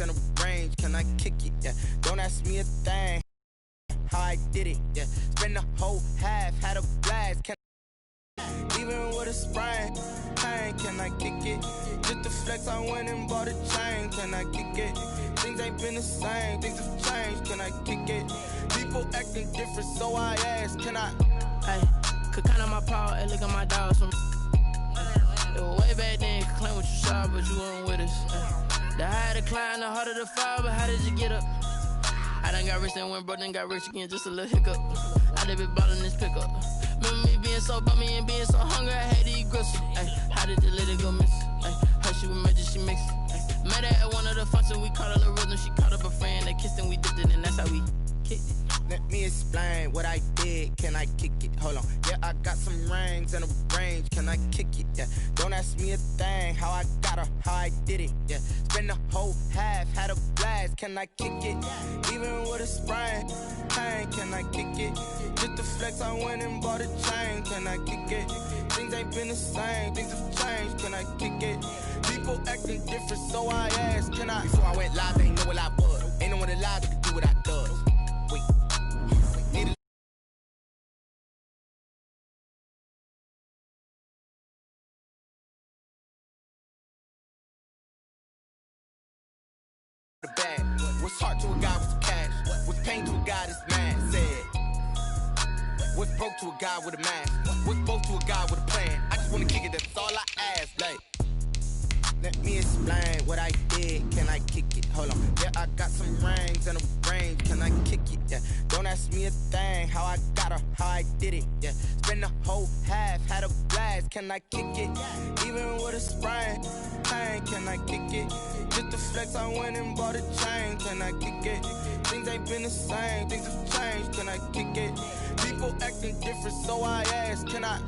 in the range, can I kick it? Yeah, don't ask me a thing. How I did it? Yeah, spend the whole half, had a blast. Can even with a sprain, pain, can I kick it? Just the flex, I went and bought a chain. Can I kick it? Things ain't been the same, things have changed. Can I kick it? People acting different, so I ask, can I? Hey, could count on my power, hey, look at my dogs from. It was way back then, could claim what you saw, but you weren't with us. The higher the climb, the harder the fall, but how did you get up? I done got rich and went broke, then got rich again, just a little hiccup. I done been ballin' this pickup. Remember me being so bummy and being so hungry, I had to eat gristle. Ay, how did you let it go miss? Ay, her she was magic, she mixed. Ay, met her at one of the functions, we caught a little rhythm, she caught up a friend, they kissed and we dipped it, and that's how we kicked it. Let me explain what I did, can I kick it? Hold on, yeah, I got some rings and a range, can I kick it? Yeah, don't ask me a thing, how I got her, how I did it? Yeah, spend the whole half, had a blast, can I kick it? Even with a sprain, pain, can I kick it? Just the flex, I went and bought a chain, can I kick it? Things ain't been the same, things have changed, can I kick it? People acting different, so I asked, can I? Before I went live, they ain't know what I was. Ain't no one alive that could do what I does. Wait. The bag. What's hard to a guy with cash? What's pain to a guy that's mad? Said. What's broke to a guy with a mask? What's both to a guy with a plan? I just wanna kick it, that's all I ask. Like, let me explain what I did. Can I kick it? Hold on. Yeah, I got some rings and a range. Can I kick it? Yeah. Don't ask me a thing. How I got her, how I did it. Yeah. Spend the whole half, had a blast. Can I kick it? Even with a sprain, pain. Can I kick it? Just the flex, I went and bought a chain. Can I kick it? Things ain't been the same, things have changed. Can I kick it? People acting different, so I ask, can I?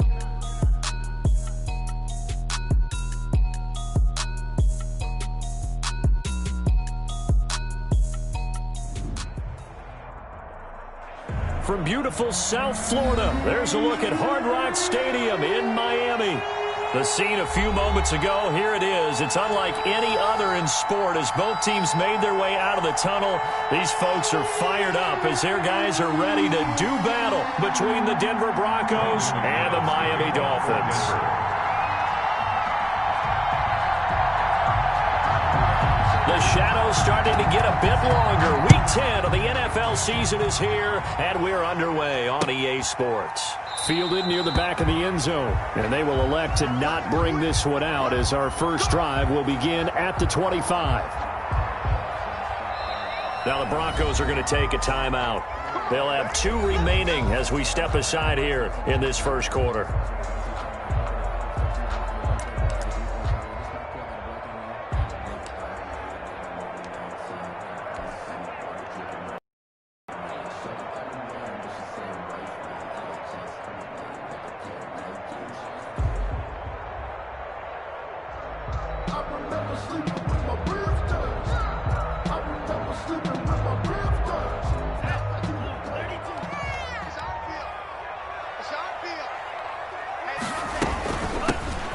From beautiful South Florida, there's a look at Hard Rock Stadium in Miami. The scene a few moments ago, here it is. It's unlike any other in sport as both teams made their way out of the tunnel. These folks are fired up as their guys are ready to do battle between the Denver Broncos and the Miami Dolphins. The shadow's starting to get a bit longer. Week 10 of the NFL season is here, and we're underway on EA Sports. Fielded near the back of the end zone, and they will elect to not bring this one out as our first drive will begin at the 25. Now the Broncos are going to take a timeout. They'll have 2 remaining as we step aside here in this first quarter.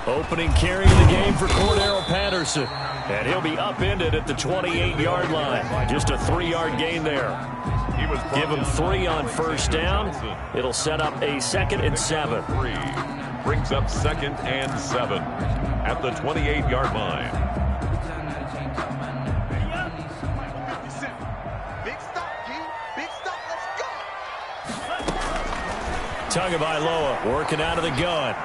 Opening carry of the game for Cordero Patterson. And he'll be upended at the 28-yard line. Just a 3-yard gain there. Give him 3 on first down. It'll set up a 2nd and 7. Brings up 2nd and 7 at the 28-yard line. Tagovailoa working out of the gun.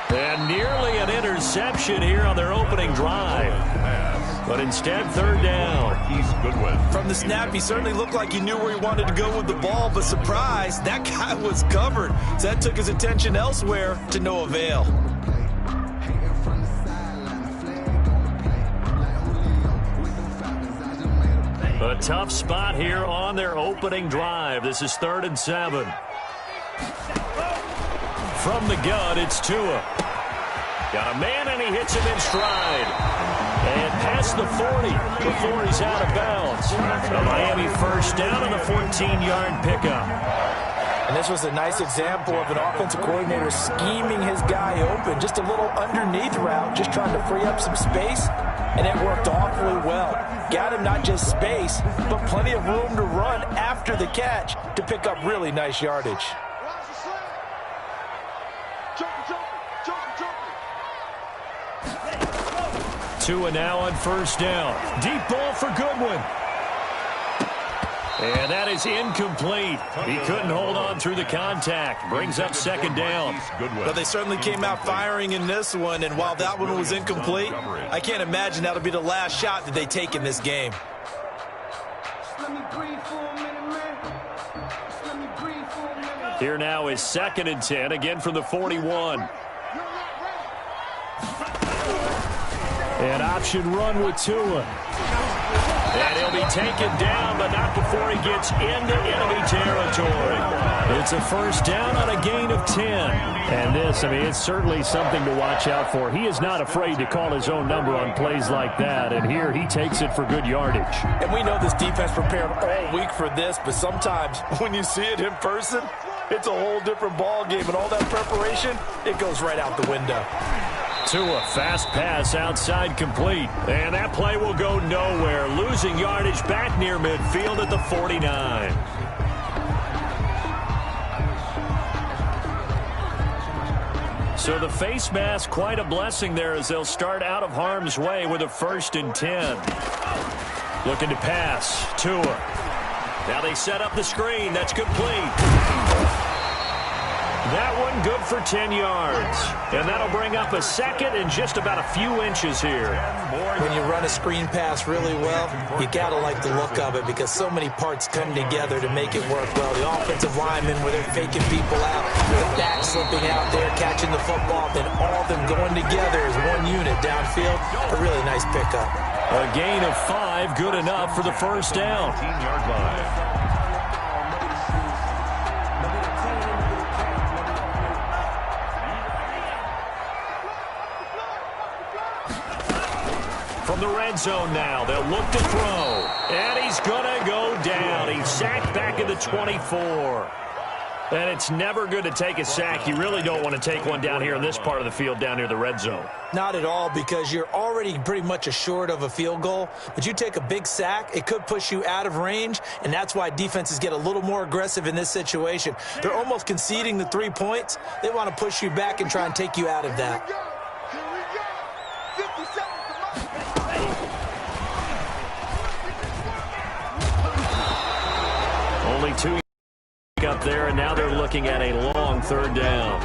And nearly an interception here on their opening drive. But instead, 3rd down. From the snap, he certainly looked like he knew where he wanted to go with the ball, but surprise, that guy was covered. So that took his attention elsewhere to no avail. A tough spot here on their opening drive. This is 3rd and 7. From the gun, it's Tua. Got a man, and he hits him in stride. And past the 40 before he's out of bounds. A Miami first down on the 14-yard pickup. And this was a nice example of an offensive coordinator scheming his guy open. Just a little underneath route, just trying to free up some space. and it worked awfully well. Got him not just space, but plenty of room to run after the catch to pick up really nice yardage. Tua now on first down. Deep ball for Goodwin. And that is incomplete. He couldn't hold on through the contact. Brings up second down. But they certainly came out firing in this one, and while that one was incomplete, I can't imagine that'll be the last shot that they take in this game. Here now is 2nd and 10, again from the 41. An option run with Tua. And he'll be taken down, but not before he gets into enemy territory. It's a first down on a gain of 10. And this, I mean, it's certainly something to watch out for. He is not afraid to call his own number on plays like that. And here he takes it for good yardage. And we know this defense prepared all week for this, but sometimes when you see it in person, it's a whole different ball game. And all that preparation, it goes right out the window. Tua, fast pass outside complete. And that play will go nowhere. Losing yardage back near midfield at the 49. So the face mask, quite a blessing there as they'll start out of harm's way with a 1st and 10. Looking to pass. Tua. Now they set up the screen. That's complete. That one good for 10 yards. And that'll bring up a 2nd and just about a few inches here. When you run a screen pass really well, you got to like the look of it because so many parts come together to make it work well. The offensive linemen, where they're faking people out, the back slipping out there, catching the football, then all of them going together as one unit downfield. A really nice pickup. A gain of 5, good enough for the first down. 15-yard line. From the red zone now, they'll look to throw. And he's going to go down. He's sacked back at the 24. And it's never good to take a sack. You really don't want to take one down here in this part of the field down near the red zone. Not at all, because you're already pretty much assured of a field goal. But you take a big sack, it could push you out of range, and that's why defenses get a little more aggressive in this situation. They're almost conceding the 3 points. They want to push you back and try and take you out of that. Only 2 up there, and now they're looking at a long 3rd down.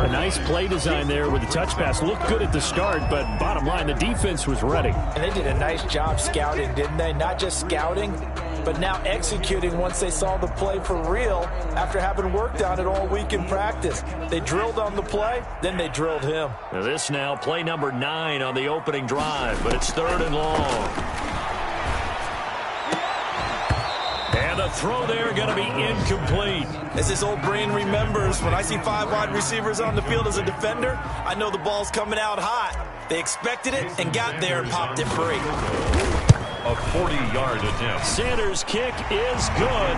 A nice play design there with the touch pass. Looked good at the start, but bottom line, the defense was ready. And they did a nice job scouting, didn't they? Not just scouting, but now executing once they saw the play for real after having worked on it all week in practice. They drilled on the play, then they drilled him. Now this now, play number 9 on the opening drive, but it's 3rd and long. And the throw there going to be incomplete. As this old brain remembers, when I see 5 wide receivers on the field as a defender, I know the ball's coming out hot. They expected it and got there and popped it free. A 40-yard attempt. Sanders' kick is good.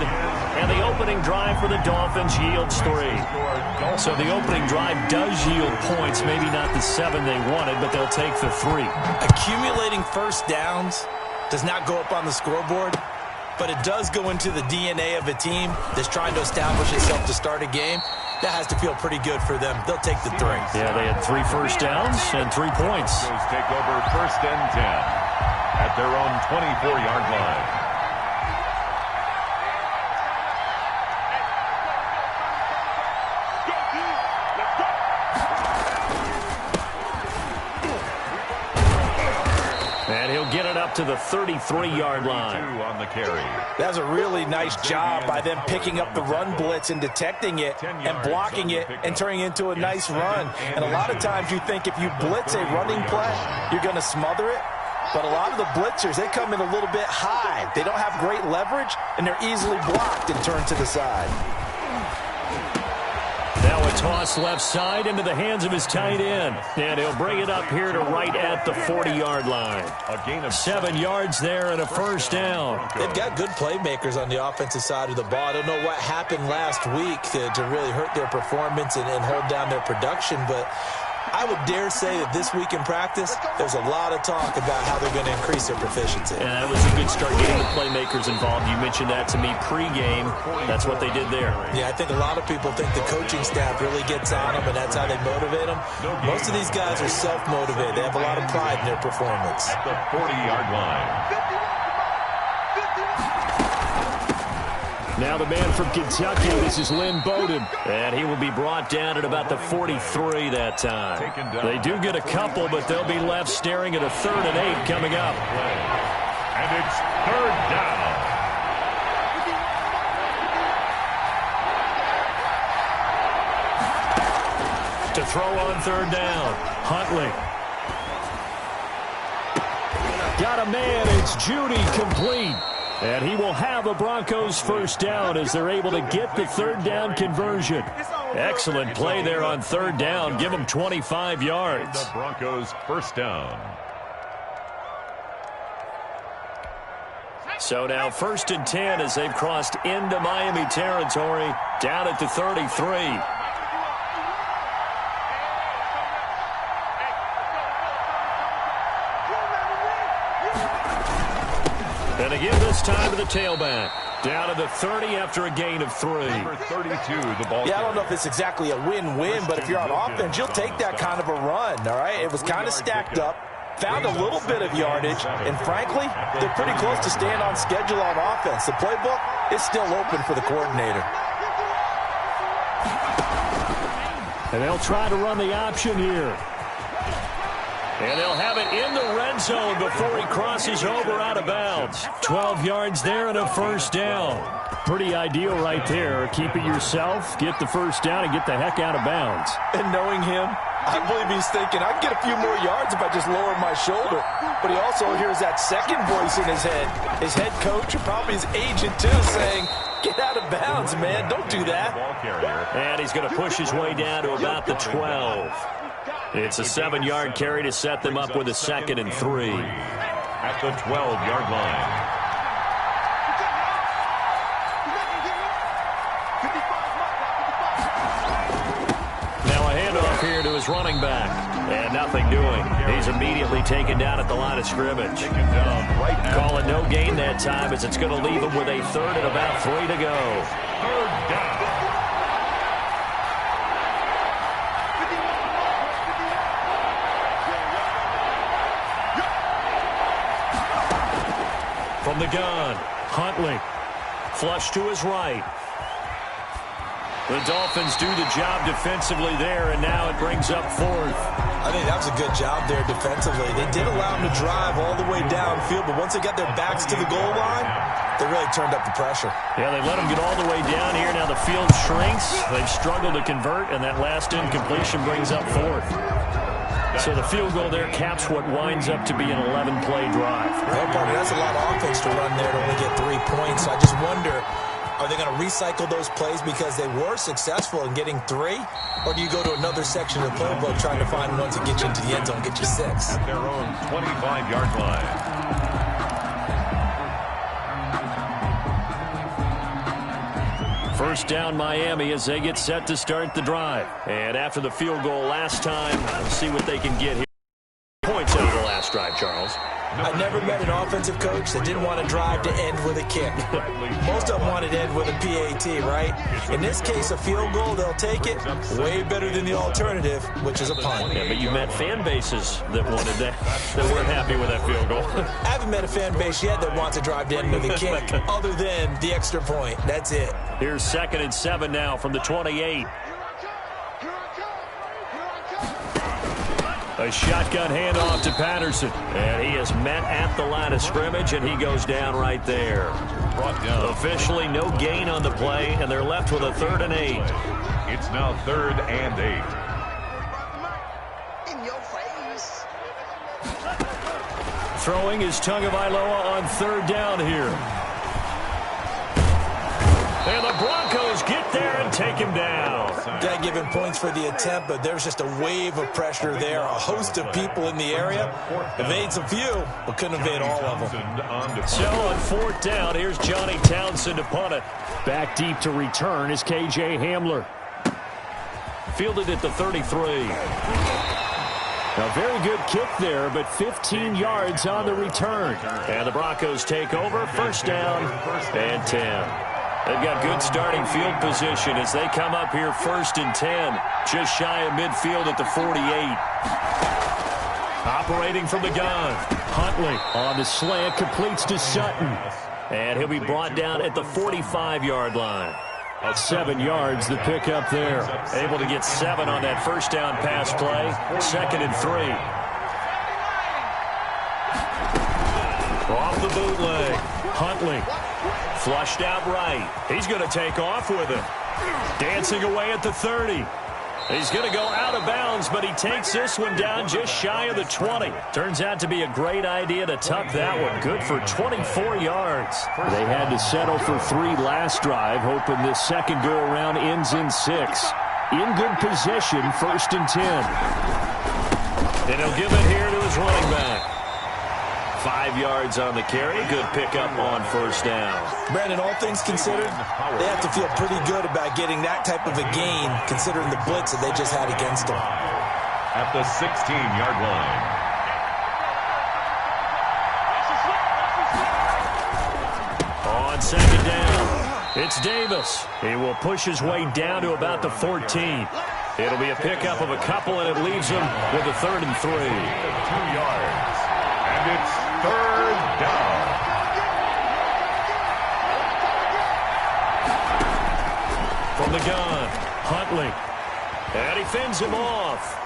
And the opening drive for the Dolphins yields 3. So the opening drive does yield points. Maybe not the 7 they wanted, but they'll take the 3. Accumulating first downs does not go up on the scoreboard, but it does go into the DNA of a team that's trying to establish itself to start a game. That has to feel pretty good for them. They'll take the 3. Yeah, they had 3 first downs and 3 points. Take over 1st and 10 at their own 24-yard line. And he'll get it up to the 33-yard line. On the carry. That's a really nice job by them picking up the run blitz and detecting it and blocking it and turning it into a nice run. And a lot of times you think if you blitz a running play, you're going to smother it. But a lot of the blitzers, they come in a little bit high. They don't have great leverage, and they're easily blocked and turned to the side. Now a toss left side into the hands of his tight end. And he'll bring it up here to right at the 40-yard line. A gain of 7 yards there and a first down. They've got good playmakers on the offensive side of the ball. I don't know what happened last week to really hurt their performance and hold down their production, but I would dare say that this week in practice, there's a lot of talk about how they're going to increase their proficiency. And that was a good start getting the playmakers involved. You mentioned that to me pregame. That's what they did there. Yeah, I think a lot of people think the coaching staff really gets on them, and that's how they motivate them. Most of these guys are self-motivated. They have a lot of pride in their performance. At the 40-yard line. Now the man from Kentucky, this is Lynn Bowden. And he will be brought down at about the 43 that time. They do get a couple, but they'll be left staring at a 3rd and 8 coming up. And it's 3rd down. To throw on 3rd down, Huntley. Got a man, it's Judy, complete. And he will have a Broncos 1st down as they're able to get the 3rd down conversion. Excellent play there on 3rd down. Give them 25 yards. The Broncos 1st down. So now 1st and 10 as they've crossed into Miami territory, down at the 33. And again this time to the tailback. Down to the 30 after a gain of 3. Number 32, the ball. Yeah, I don't know if it's exactly a win-win, but if you're on offense, you'll take that kind of a run, all right? It was kind of stacked up, found a little bit of yardage, and frankly, they're pretty close to staying on schedule on offense. The playbook is still open for the coordinator. And they'll try to run the option here. And they'll have it in the red zone before he crosses over out of bounds. 12 yards there and a 1st down. Pretty ideal right there. Keep it yourself, get the 1st down, and get the heck out of bounds. And knowing him, I believe he's thinking, I can get a few more yards if I just lower my shoulder. But he also hears that second voice in his head. His head coach, and probably his agent too, saying, get out of bounds, man. Don't do that. And he's going to push his way down to about the 12. It's a 7-yard carry to set them up with a 2nd and 3. At the 12-yard line. Now a handoff here to his running back. And nothing doing. He's immediately taken down at the line of scrimmage. Call it no gain that time as it's going to leave him with a 3rd and about 3 to go. 3rd down. From the gun, Huntley. Flush to his right. The Dolphins do the job defensively there, and now it brings up 4th. I think that was a good job there defensively. They did allow him to drive all the way downfield, but once they got their backs to the goal line, they really turned up the pressure. Yeah, they let him get all the way down here. Now the field shrinks. They've struggled to convert, and that last incompletion brings up 4th. So the field goal there caps what winds up to be an 11-play drive. Well, partner, that's a lot of offense to run there to only get 3 points. I just wonder, are they going to recycle those plays because they were successful in getting 3? Or do you go to another section of the playbook trying to find ones that get you into the end zone, get you 6? At their own 25-yard line. First down Miami as they get set to start the drive. And after the field goal last time, we'll see what they can get here. Points out of the last drive, Charles. I never met an offensive coach that didn't want to drive to end with a kick. Most of them wanted to end with a PAT, right? In this case, a field goal, they'll take it. Way better than the alternative, which is a punt. Yeah, but you met fan bases that wanted that weren't happy with that field goal. I haven't met a fan base yet that wants to drive to end with a kick, other than the extra point. That's it. Here's 2nd and 7 now from the 28. A shotgun handoff to Patterson. And he is met at the line of scrimmage, and he goes down right there. Brought down. Officially no gain on the play, and they're left with a 3rd and 8. It's now 3rd and 8. In your face. Throwing is Tagovailoa on 3rd down here. And the Broncos get there and take him down. Got given points for the attempt, but there's just a wave of pressure there. A host of people in the area. Evades a few, but couldn't evade all of them. So on 4th down, here's Johnny Townsend to punt it. Back deep to return is KJ Hamler. Fielded at the 33. A very good kick there, but 15 yards on the return. And the Broncos take over, first down and 10. They've got good starting field position as they come up here first and 10. Just shy of midfield at the 48. Operating from the gun. Huntley on the slant, completes to Sutton. And he'll be brought down at the 45-yard line. 7 yards, the pickup there. Able to get 7 on that first down pass play. 2nd and 3. Off the bootleg. Huntley. Flushed out right. He's going to take off with it. Dancing away at the 30. He's going to go out of bounds, but he takes this one down just shy of the 20. Turns out to be a great idea to tuck that one. Good for 24 yards. They had to settle for 3 last drive, hoping this second go-around ends in 6. In good possession, 1st and 10. And he'll give it here to his running back. 5 yards on the carry. Good pickup on first down. Brandon, all things considered, they have to feel pretty good about getting that type of a gain, considering the blitz that they just had against them. At the 16-yard line. On second down, it's Davis. He will push his way down to about the 14. It'll be a pickup of a couple, and it leaves him with a 3rd and 3. 2 yards. And it's 3rd down. From the gun, Huntley. And he fends him off.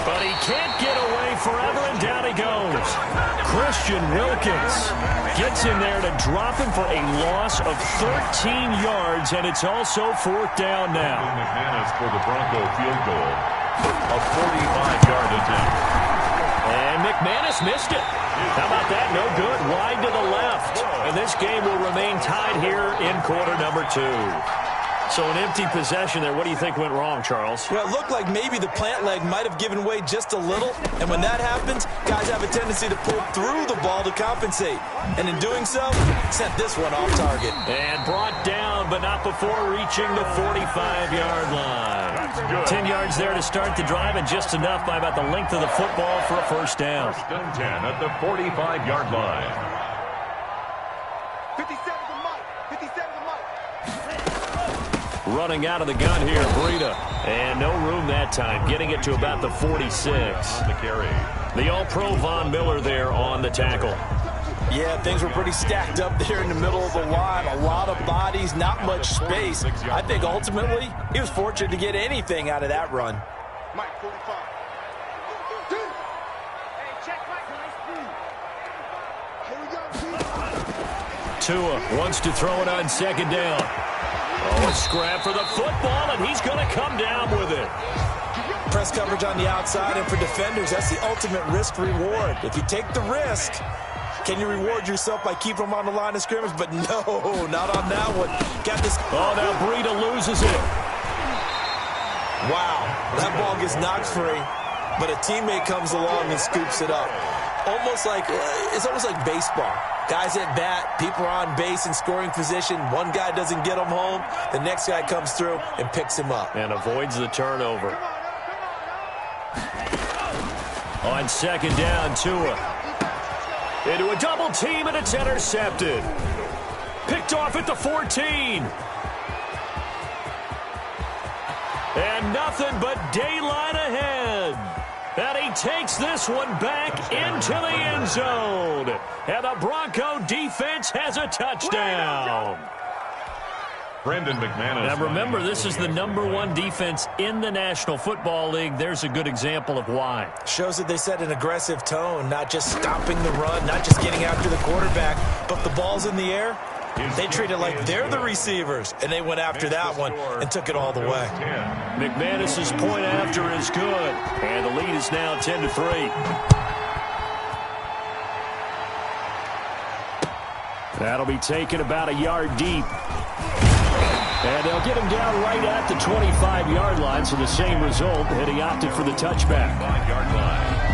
But he can't get away forever, and down he goes. Christian Wilkins gets in there to drop him for a loss of 13 yards, and it's also 4th down now. McManus for the Bronco field goal. A 45-yard attempt. And McManus missed it. How about that? No good. Wide to the left. And this game will remain tied here in quarter number 2. So an empty possession there. What do you think went wrong, Charles? Well, it looked like maybe the plant leg might have given way just a little. And when that happens, guys have a tendency to pull through the ball to compensate. And in doing so, sent this one off target. And brought down, but not before reaching the 45-yard line. 10 yards there to start the drive, and just enough by about the length of the football for a first down. 1st and 10 at the 45-yard line. 57 to Mike. 57 to Mike. Running out of the gun here, Breida. And no room that time, getting it to about the 46. On the carry. The All-Pro Von Miller there on the tackle. Yeah, things were pretty stacked up there in the middle of the line. A lot of bodies, not much space. I think ultimately he was fortunate to get anything out of that run. Mike 45. Tua wants to throw it on second down. Oh, a scrap for the football, and he's going to come down with it. Press coverage on the outside, and for defenders, that's the ultimate risk-reward. If you take the risk, can you reward yourself by keeping them on the line of scrimmage? But no, not on that one. Got this. Oh, now Breida loses it. Wow, that ball gets knocked free, but a teammate comes along and scoops it up. It's almost like baseball. Guys at bat, people are on base in scoring position. One guy doesn't get him home. The next guy comes through and picks him up. And avoids the turnover. On second down, Tua. Into a double team, and it's intercepted. Picked off at the 14. And nothing but daylight ahead. And he takes this one back into the end zone. And the Bronco defense has a touchdown. Brandon McManus. Now remember, this is the #1 defense in the National Football League. There's a good example of why. Shows that they set an aggressive tone, not just stopping the run, not just getting after the quarterback, but the ball's in the air. They treat it like they're the receivers, and they went after that one and took it all the way. McManus's point after is good, and the lead is now 10-3. That'll be taken about a yard deep. And they'll get him down right at the 25-yard line, so the same result, and he opted for the touchback. 5-yard line.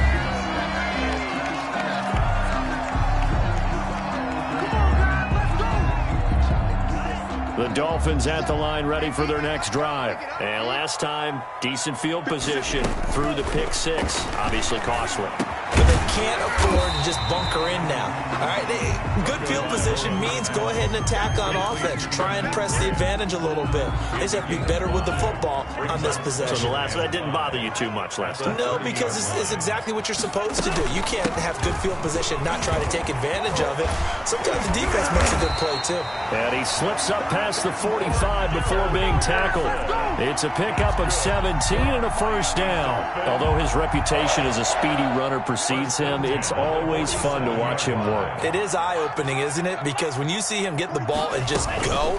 The Dolphins at the line ready for their next drive. And last time, decent field position through the pick six. Obviously costly. But they can't afford to just bunker in now. All right, good field position means go ahead and attack on offense. Try and press the advantage a little bit. They just have to be better with the football on this possession. So that didn't bother you too much last time? No, because it's exactly what you're supposed to do. You can't have good field position and not try to take advantage of it. Sometimes the defense makes a good play, too. And he slips up past the 45 before being tackled. It's a pickup of 17 and a first down. Although his reputation as a speedy runner precedes him, it's always fun to watch him work. It is eye-opening, isn't it? Because when you see him get the ball and just go,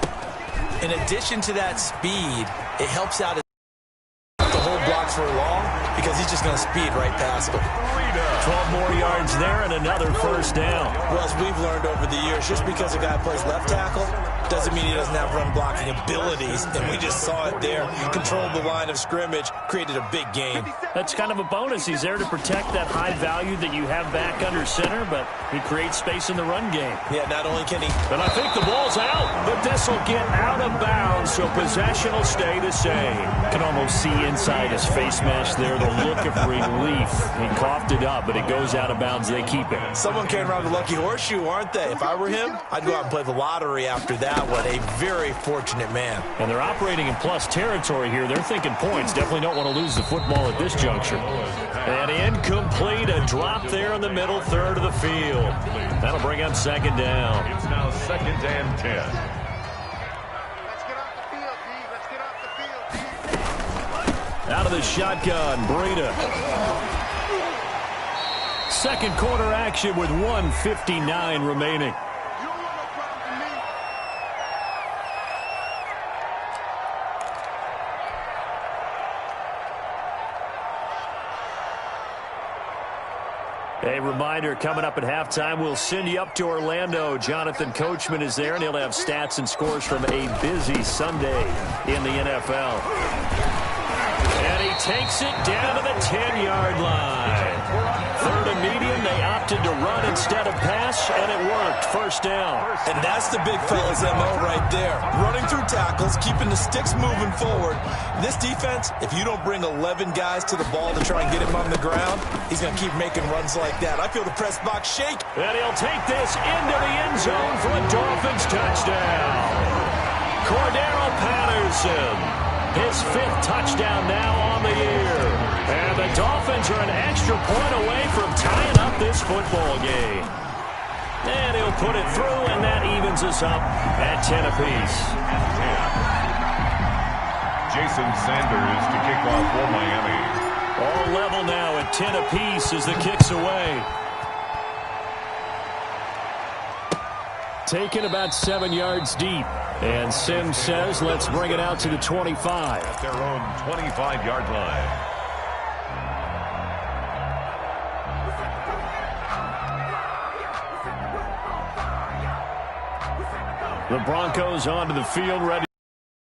in addition to that speed, it helps out the whole blocks for long because he's just going to speed right past him. 12 more yards there and another first down. Well, as we've learned over the years, just because a guy plays left tackle doesn't mean he doesn't have run blocking abilities, and we just saw it there. Controlled the line of scrimmage, created a big gain. That's kind of a bonus. He's there to protect that high value that you have back under center, but he creates space in the run game. Yeah, not only can he... And I think the ball's out, but this will get out of bounds, so possession will stay the same. You can almost see inside his face mask there the look of relief. He coughed it up, but it goes out of bounds. They keep it. Someone came around the lucky horseshoe, aren't they? If I were him, I'd go out and play the lottery after that one. A very fortunate man. And they're operating in plus territory here. They're thinking points. Definitely don't want to lose the football at this juncture. And incomplete. A drop there in the middle third of the field. That'll bring up second down. It's now 2nd and 10. Let's get off the field, D. Let's get off the field, D. Out of the shotgun, Breida. Second quarter action with 1:59 remaining. A reminder, coming up at halftime, we'll send you up to Orlando. Jonathan Coachman is there, and he'll have stats and scores from a busy Sunday in the NFL. And he takes it down to the 10-yard line. Third and medium, they opted to run instead of pass, and it worked. First down. And that's the big fella's MO right there. Running through tackles, keeping the sticks moving forward. This defense, if you don't bring 11 guys to the ball to try and get him on the ground, he's going to keep making runs like that. I feel the press box shake. And he'll take this into the end zone for a Dolphins touchdown. Cordero Patterson, his 5th touchdown now on the year. And the Dolphins are an extra point away from tying up this football game. And he'll put it through, and that evens us up at 10 apiece. Jason Sanders to kick off for Miami. All level now at 10 apiece as the kick's away. Taken about 7 yards deep. And Sims says, let's bring it out to the 25. At their own 25-yard line. The Broncos onto the field, ready.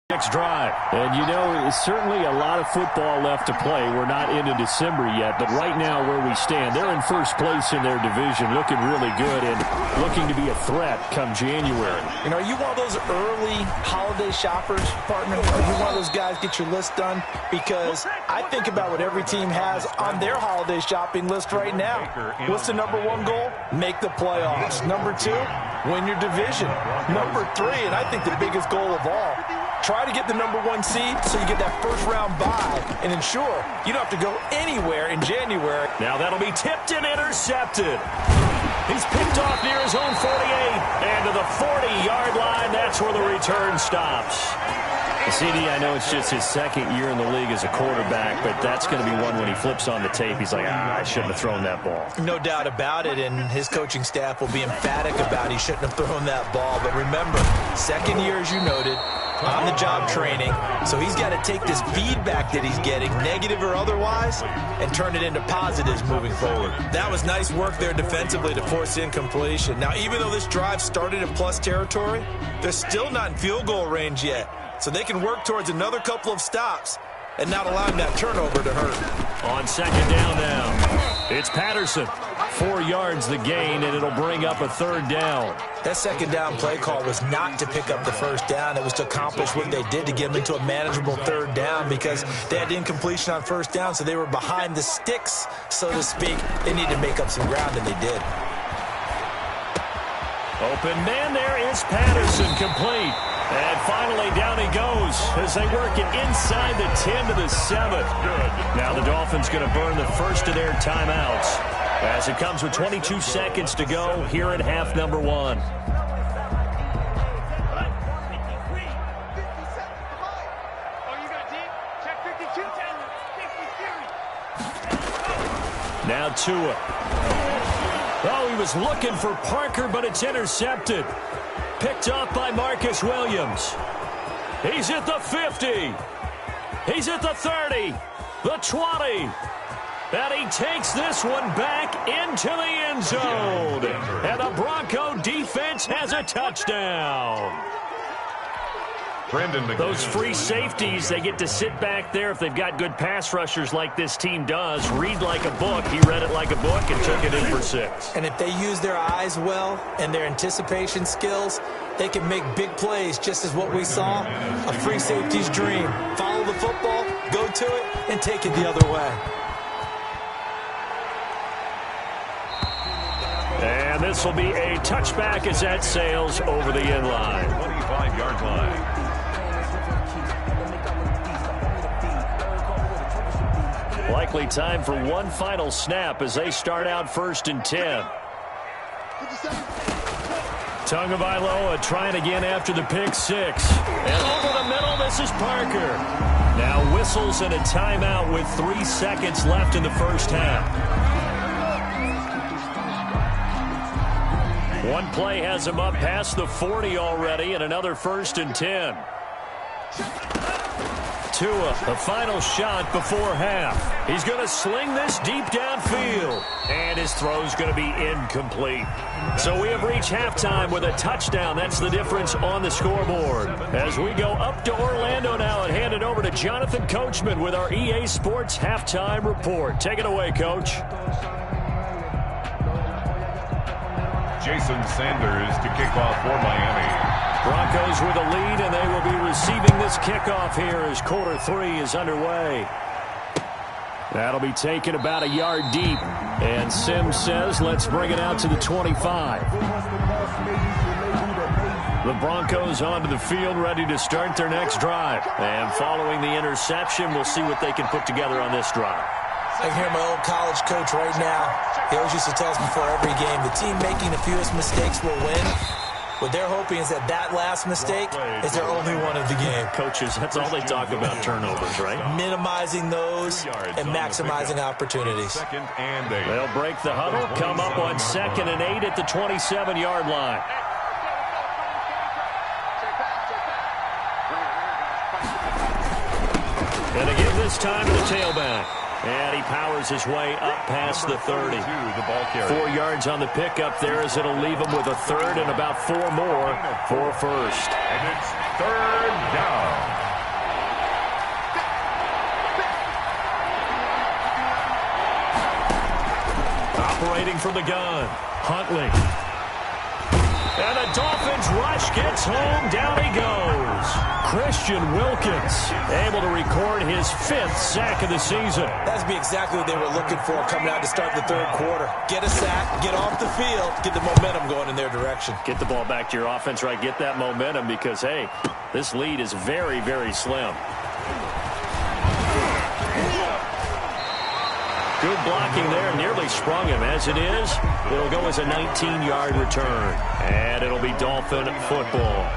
Next drive. And you know, it's certainly a lot of football left to play. We're not into December yet, but right now where we stand, they're in first place in their division, looking really good and looking to be a threat come January. You know, are you one of those early holiday shoppers, partner? Are you one of those guys get your list done? Because I think about what every team has on their holiday shopping list right now. What's the number 1 goal? Make the playoffs. Number 2, win your division. Number 3, and I think the biggest goal of all, try to get the number 1 seed so you get that first-round bye and ensure you don't have to go anywhere in January. Now that'll be tipped and intercepted. He's picked off near his own 48. And to the 40-yard line, that's where the return stops. CD, I know it's just his 2nd year in the league as a quarterback, but that's going to be one when he flips on the tape. He's like, I shouldn't have thrown that ball. No doubt about it, and his coaching staff will be emphatic about he shouldn't have thrown that ball. But remember, 2nd year, as you noted, on-the-job training, so he's got to take this feedback that he's getting, negative or otherwise, and turn it into positives moving forward. That was nice work there defensively to force incompletion. Now, even though this drive started in plus territory, they're still not in field goal range yet, so they can work towards another couple of stops and not allowing that turnover to hurt. On 2nd down now, it's Patterson. 4 yards the gain, and it'll bring up a 3rd down. That 2nd down play call was not to pick up the 1st down. It was to accomplish what they did to get them into a manageable 3rd down because they had incompletion on 1st down, so they were behind the sticks, so to speak. They needed to make up some ground, and they did. Open man there is Patterson, complete. And finally down he goes as they work it inside the 10 to the 7. Good. Now the Dolphins going to burn the first of their timeouts as it comes with 22 seconds to go here at half number 1. Now Tua. Oh, he was looking for Parker, but it's intercepted. Picked off by Marcus Williams. He's at the 50. He's at the 30. The 20. And he takes this one back into the end zone. And the Bronco defense has a touchdown. Those free safeties, they get to sit back there if they've got good pass rushers like this team does. Read like a book. He read it like a book and took it in for 6. And if they use their eyes well and their anticipation skills, they can make big plays, just as what we saw. A free safety's dream. Follow the football, go to it, and take it the other way. And this will be a touchback as that sails over the end line. 25-yard line. Likely time for one final snap as they start out 1st and 10. Tagovailoa trying again after the pick 6. And over the middle, this is Parker. Now whistles and a timeout with 3 seconds left in the first half. One play has him up past the 40 already, and another 1st and 10. Tua, the final shot before half. He's going to sling this deep downfield, and his throw's going to be incomplete. So we have reached halftime with a touchdown. That's the difference on the scoreboard. As we go up to Orlando now and hand it over to Jonathan Coachman with our EA Sports Halftime Report. Take it away, Coach. Jason Sanders to kick off for Miami. Broncos with a lead, and they will be receiving this kickoff here as quarter 3 is underway. That'll be taken about a yard deep. And Sims says, let's bring it out to the 25. The Broncos onto the field, ready to start their next drive. And following the interception, we'll see what they can put together on this drive. I can hear my old college coach right now. He always used to tell us before every game, the team making the fewest mistakes will win. What they're hoping is that last mistake is their only one of the game. Coaches, that's all they talk about, turnovers, right? Minimizing those and maximizing opportunities. They'll break the huddle, come up on 2nd and 8 at the 27-yard line. And again this time to the tailback. And he powers his way up past the 30. 4 yards on the pickup there as it'll leave him with a 3rd and about 4 more for 1st. And it's 3rd down. Operating from the gun, Huntley. And the Dolphins rush gets home. Down he goes. Christian Wilkins able to record his 5th sack of the season. That's be exactly what they were looking for coming out to start the 3rd quarter. Get a sack, get off the field, get the momentum going in their direction. Get the ball back to your offense, right? Get that momentum because, hey, this lead is very, very slim. Good blocking there, nearly sprung him. As it is, it'll go as a 19-yard return. And it'll be Dolphin football.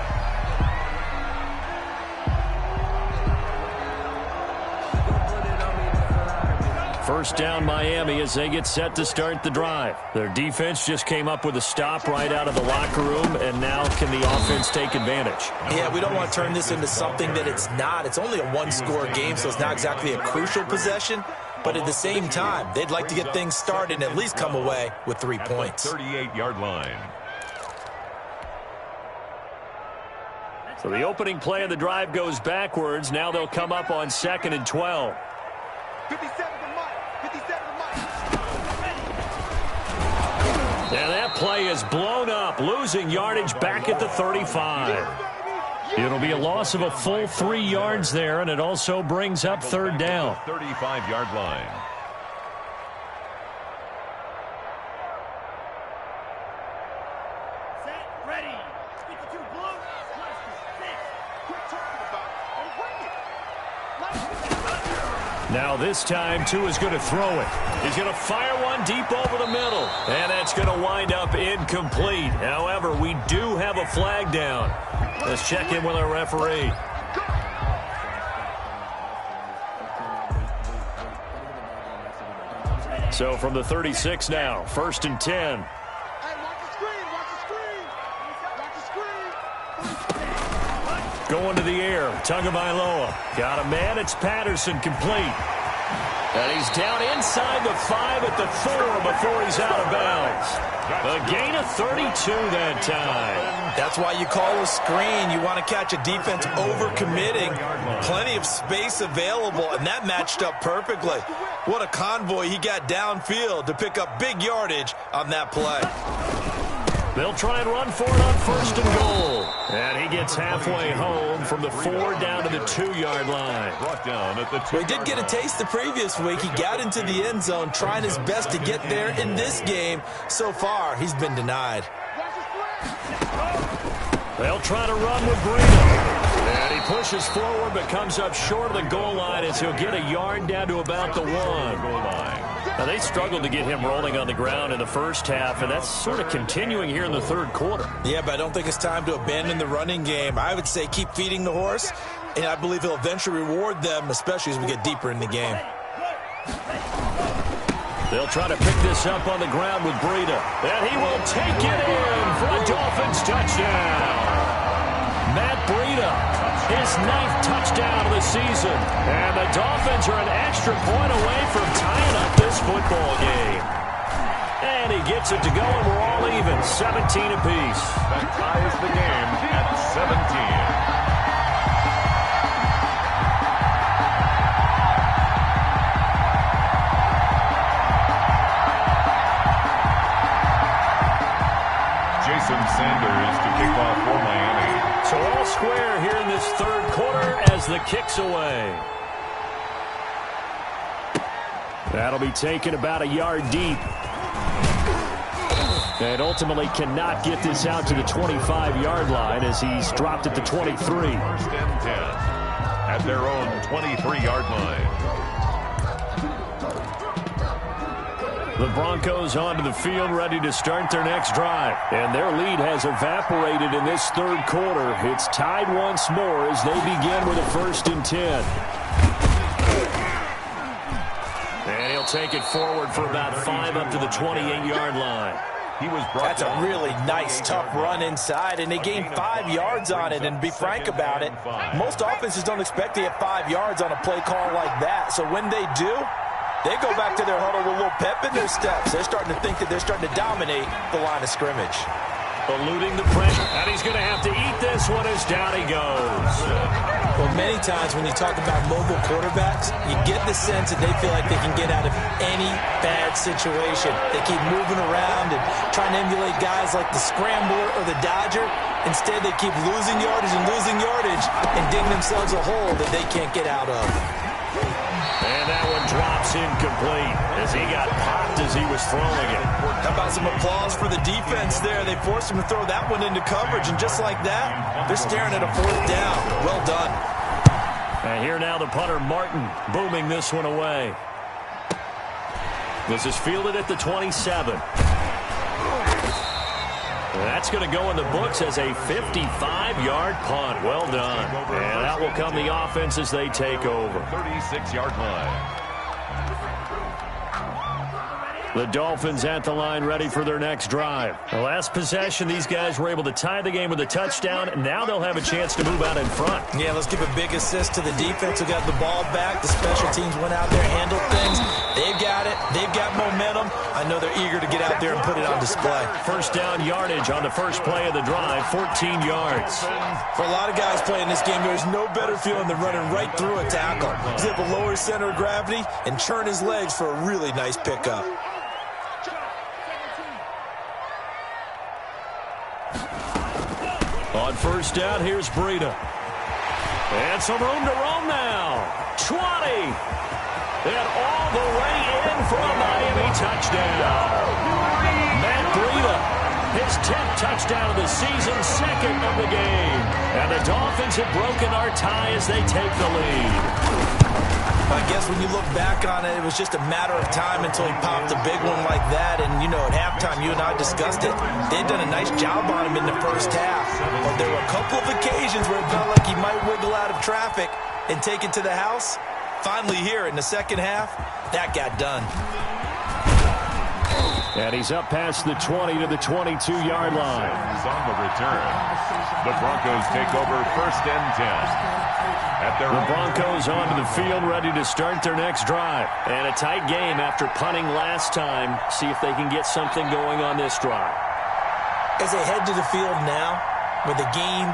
First down Miami as they get set to start the drive. Their defense just came up with a stop right out of the locker room, and now can the offense take advantage? Yeah, we don't want to turn this into something that it's not. It's only a one-score game, so it's not exactly a crucial possession. But at the same time, they'd like to get things started and at least come away with 3 points. 38-yard line. So the opening play of the drive goes backwards. Now they'll come up on 2nd and 12. 57 to Mike. 57 to Mike. And that play is blown up, losing yardage back at the 35. It'll be a loss of a full 3 yards there, and it also brings up third down. 35-yard line. Now this time, Tua's going to throw it. He's going to fire one deep over the middle. And that's going to wind up incomplete. However, we do have a flag down. Let's check in with our referee. So from the 36 now, 1st and 10. Going to the air, Tagovailoa. Got a man, it's Patterson, complete. And he's down inside the 5 at the 4 before he's out of bounds. A gain of 32 that time. That's why you call a screen. You want to catch a defense overcommitting. Plenty of space available, and that matched up perfectly. What a convoy he got downfield to pick up big yardage on that play. They'll try and run for it on 1st and goal. And he gets halfway home from the 4 down to the 2-yard line. Brought down at the 2. Well, he did get a taste the previous week. He got into the end zone, trying his best to get there in this game. So far, he's been denied. They'll try to run with Breida. And he pushes forward but comes up short of the goal line as he'll get a yard down to about the 1. Goal line. Now, they struggled to get him rolling on the ground in the first half, and that's sort of continuing here in the third quarter. Yeah, but I don't think it's time to abandon the running game. I would say keep feeding the horse, and I believe he'll eventually reward them, especially as we get deeper in the game. They'll try to pick this up on the ground with Breida. And he will take it in for a Dolphins touchdown. Matt Breida, his 9th touchdown of the season. And the Dolphins are an extra point away from tying up this football game. And he gets it to go, and we're all even, 17 apiece. That ties the game at 17. Sanders to kick off for Miami. So all square here in this third quarter as the kick's away. That'll be taken about a yard deep. And ultimately cannot get this out to the 25-yard line as he's dropped at the 23. 1st and 10 at their own 23-yard line. The Broncos onto the field, ready to start their next drive. And their lead has evaporated in this third quarter. It's tied once more as they begin with a 1st and 10. And he'll take it forward for about 5 up to the 28-yard line. That's a really nice, tough run inside, and they gained 5 yards on it. And to be frank about it, most offenses don't expect to get 5 yards on a play call like that. So when they do, they go back to their huddle with a little pep in their steps. They're starting to think that they're starting to dominate the line of scrimmage. Eluding the pressure, and he's going to have to eat this one as down he goes. Well, many times when you talk about mobile quarterbacks, you get the sense that they feel like they can get out of any bad situation. They keep moving around and trying to emulate guys like the Scrambler or the Dodger. Instead, they keep losing yardage and digging themselves a hole that they can't get out of. And that one drops incomplete as he got popped as he was throwing it. How about some applause for the defense there? They forced him to throw that one into coverage, and just like that, they're staring at a 4th down. Well done. And here now the punter, Martin, booming this one away. This is fielded at the 27. That's going to go in the books as a 55-yard punt. Well done. And that will come the offense as they take over. 36-yard line. The Dolphins at the line, ready for their next drive. The last possession, these guys were able to tie the game with a touchdown. Now they'll have a chance to move out in front. Yeah, let's give a big assist to the defense who got the ball back. The special teams went out there, handled things. They've got it. They've got momentum. I know they're eager to get out there and put it on display. 1st down yardage on the first play of the drive, 14 yards. For a lot of guys playing this game, there's no better feeling than running right through a tackle. He's able to lower his center of gravity and churn his legs for a really nice pickup. On first down, here's Breida. And some room to roam now. 20. And all the way in for a Miami touchdown. Matt Breida, his 10th touchdown of the season, second of the game. And the Dolphins have broken our tie as they take the lead. I guess when you look back on it, it was just a matter of time until he popped a big one like that. And, you know, at halftime, you and I discussed it. They'd done a nice job on him in the first half. But there were a couple of occasions where it felt like he might wiggle out of traffic and take it to the house. Finally here in the second half, that got done. And he's up past the 20 to the 22-yard line. On the return, the Broncos take over first and 10. The Broncos onto the field, ready to start their next drive. And a tight game after punting last time. See if they can get something going on this drive. As they head to the field now, with the game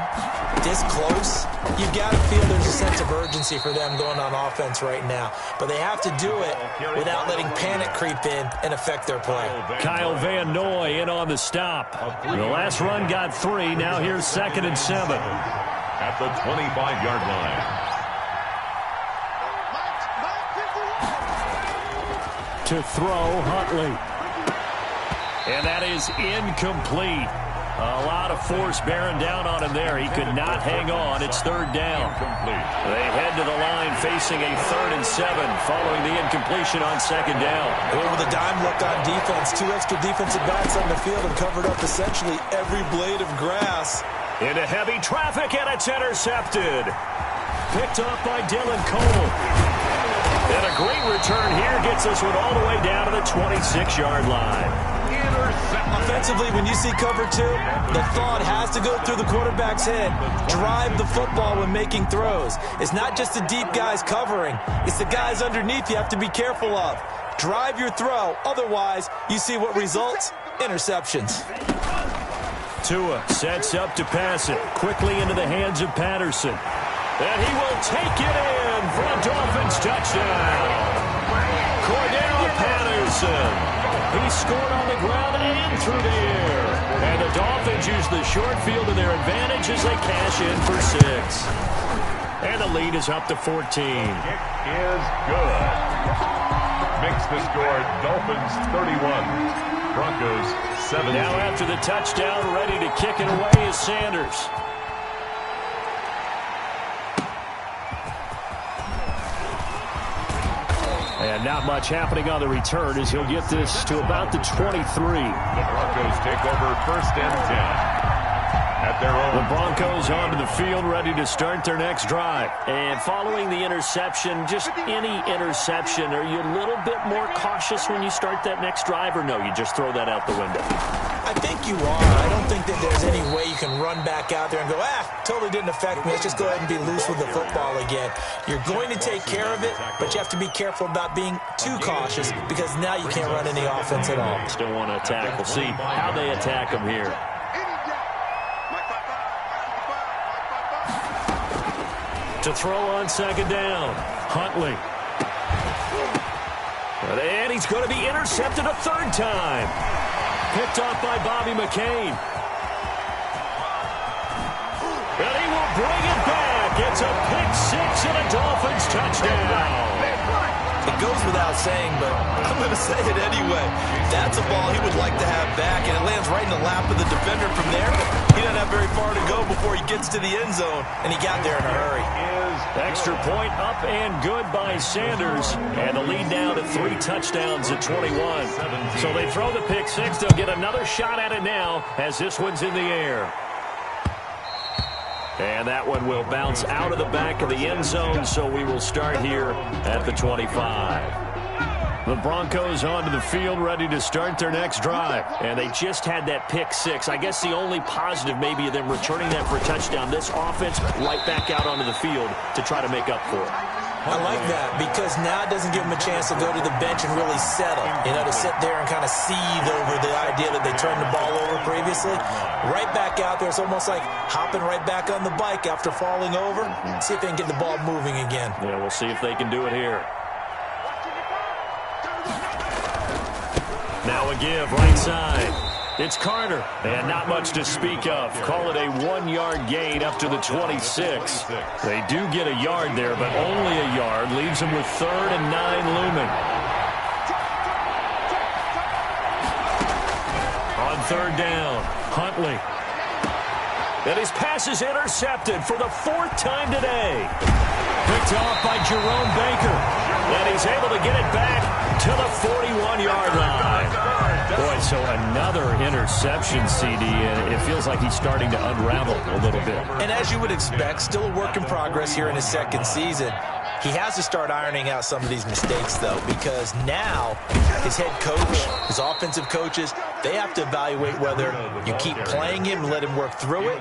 this close, you've got to feel there's a sense of urgency for them going on offense right now. But they have to do it without letting panic creep in and affect their play. Kyle Van Noy in on the stop. The last run got 3. Now here's 2nd and 7. At the 25-yard line. To throw, Huntley. And that is incomplete. A lot of force bearing down on him there. He could not hang on. It's 3rd down. They head to the line facing a 3rd and 7 following the incompletion on 2nd down. Over the dime look on defense. 2 extra defensive backs on the field and covered up essentially every blade of grass. Into heavy traffic, and it's intercepted. Picked up by Dylan Cole. And a great return here gets us one all the way down to the 26-yard line. Offensively, when you see cover 2, the thought has to go through the quarterback's head. Drive the football when making throws. It's not just the deep guys covering. It's the guys underneath you have to be careful of. Drive your throw. Otherwise, you see what results? Interceptions. Tua sets up to pass it quickly into the hands of Patterson. And he will take it in for a Dolphins touchdown. Cordero Patterson. He scored on the ground and through the air. And the Dolphins use the short field to their advantage as they cash in for 6. And the lead is up to 14. Kick is good. Makes the score Dolphins 31. Broncos 7. Now after the touchdown, ready to kick it away is Sanders. And not much happening on the return as he'll get this to about the 23. The Broncos take over first and 10. At their own. The Broncos onto the field, ready to start their next drive. And following the interception, just any interception, are you a little bit more cautious when you start that next drive, or no, you just throw that out the window? I think you are. I don't think that there's any way you can run back out there and go, totally didn't affect me. Let's just go ahead and be loose with the football again. You're going to take care of it, but you have to be careful about being too cautious because now you can't run any offense at all. Still want to attack. We'll see how they attack them here. To throw on 2nd down, Huntley. And he's going to be intercepted a 3rd time. Picked off by Bobby McCain. And he will bring it back. It's a pick 6 and a Dolphins touchdown. It goes without saying, but I'm going to say it anyway. That's a ball he would like to have back, and it lands right in the lap of the defender from there. He doesn't have very far to go before he gets to the end zone, and he got there in a hurry. Extra point up and good by Sanders, and the lead now to 3 touchdowns at 21. So they throw the pick 6. They'll get another shot at it now as this one's in the air. And that one will bounce out of the back of the end zone, so we will start here at the 25. The Broncos onto the field, ready to start their next drive. And they just had that pick 6. I guess the only positive maybe of them returning that for a touchdown. This offense right back out onto the field to try to make up for it. I like that because now it doesn't give them a chance to go to the bench and really settle. You know, to sit there and kind of seethe over the idea that they turned the ball over previously. Right back out there. It's almost like hopping right back on the bike after falling over. See if they can get the ball moving again. Yeah, we'll see if they can do it here. Now a give right side. It's Carter, and not much to speak of. Call it a 1-yard gain up to the 26. They do get a yard there, but only a yard. Leaves them with 3rd and 9 looming. On 3rd down, Huntley. And his pass is intercepted for the 4th time today. Picked off by Jerome Baker. And he's able to get it back to the 41-yard line. Boy, so another interception, CD, and it feels like he's starting to unravel a little bit. And as you would expect, still a work in progress here in his 2nd season. He has to start ironing out some of these mistakes, though, because now his head coach, his offensive coaches, they have to evaluate whether you keep playing him and let him work through it,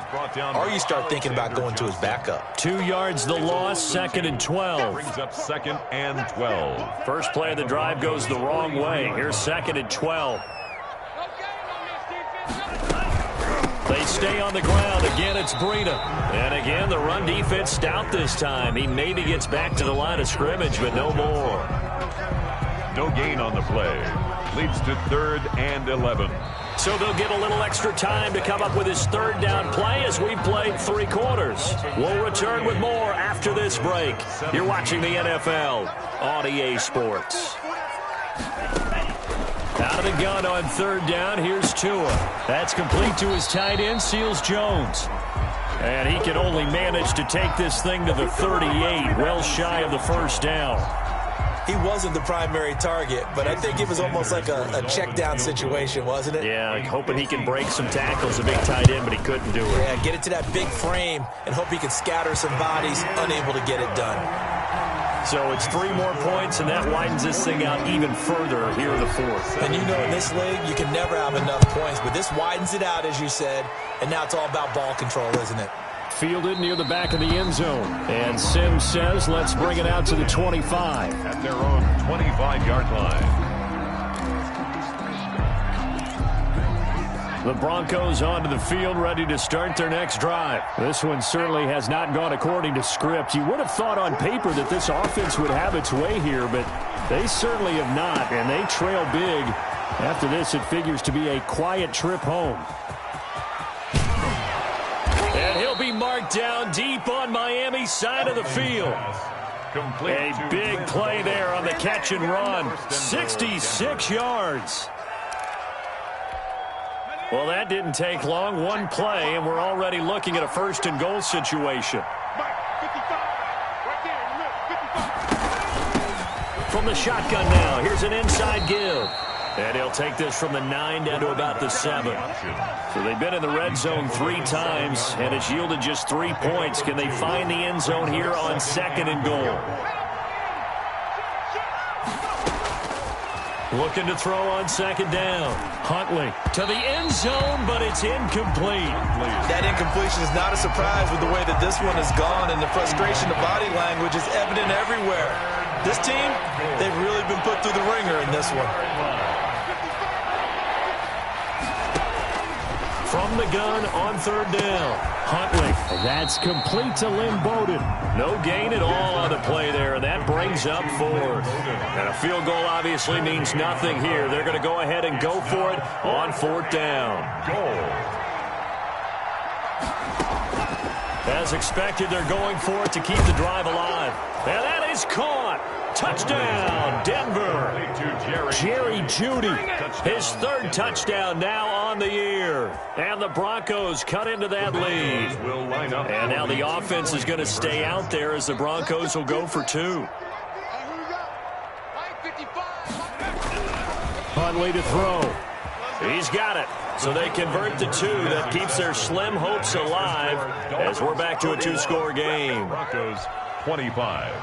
or you start thinking about going to his backup. 2 yards the loss, 2nd and 12. Brings up 2nd and 12. First play of the drive goes the wrong way. Here's 2nd and 12. They stay on the ground. Again, it's Breida. And again, the run defense stout this time. He maybe gets back to the line of scrimmage, but no more. No gain on the play. Leads to 3rd and 11. So they'll get a little extra time to come up with his 3rd down play as we've played 3 quarters. We'll return with more after this break. You're watching the NFL on EA Sports. Out of the gun on 3rd down, here's Tua. That's complete to his tight end, Seals Jones. And he can only manage to take this thing to the 38, well shy of the 1st down. He wasn't the primary target, but I think it was almost like a check down situation, wasn't it? Yeah, hoping he can break some tackles, a big tight end, but he couldn't do it. Yeah, get it to that big frame and hope he can scatter some bodies, unable to get it done. So it's 3 more points, and that widens this thing out even further here in the 4th. And you know in this league, you can never have enough points, but this widens it out, as you said, and now it's all about ball control, isn't it? Fielded near the back of the end zone. And Sims says, let's bring it out to the 25. At their own 25-yard line. The Broncos onto the field, ready to start their next drive. This one certainly has not gone according to script. You would have thought on paper that this offense would have its way here, but they certainly have not, and they trail big. After this, it figures to be a quiet trip home. And he'll be marked down deep on Miami's side of the field. A big play there on the catch and run. 66 yards. Well, that didn't take long. 1 play, and we're already looking at a 1st and goal situation. From the shotgun now, here's an inside give. And he'll take this from the 9 down to about the 7. So they've been in the red zone 3 times, and it's yielded just 3 points. Can they find the end zone here on 2nd and goal? Looking to throw on 2nd down. Huntley to the end zone, but it's incomplete. That incompletion is not a surprise with the way that this one has gone, and the frustration of body language is evident everywhere. This team, they've really been put through the ringer in this one. From the gun on 3rd down. Huntley. That's complete to Lynn Bowden. No gain at all on the play there, and that brings up 4th. And a field goal obviously means nothing here. They're going to go ahead and go for it on 4th down. Goal. As expected, they're going for it to keep the drive alive. And that is caught. Touchdown, Denver. Jerry Jeudy, his 3rd touchdown now on the year. And the Broncos cut into that lead. And now the offense is going to stay out there as the Broncos will go for 2. Huntley to throw. He's got it. So they convert the 2. That keeps their slim hopes alive as we're back to a 2-score game. Broncos 25.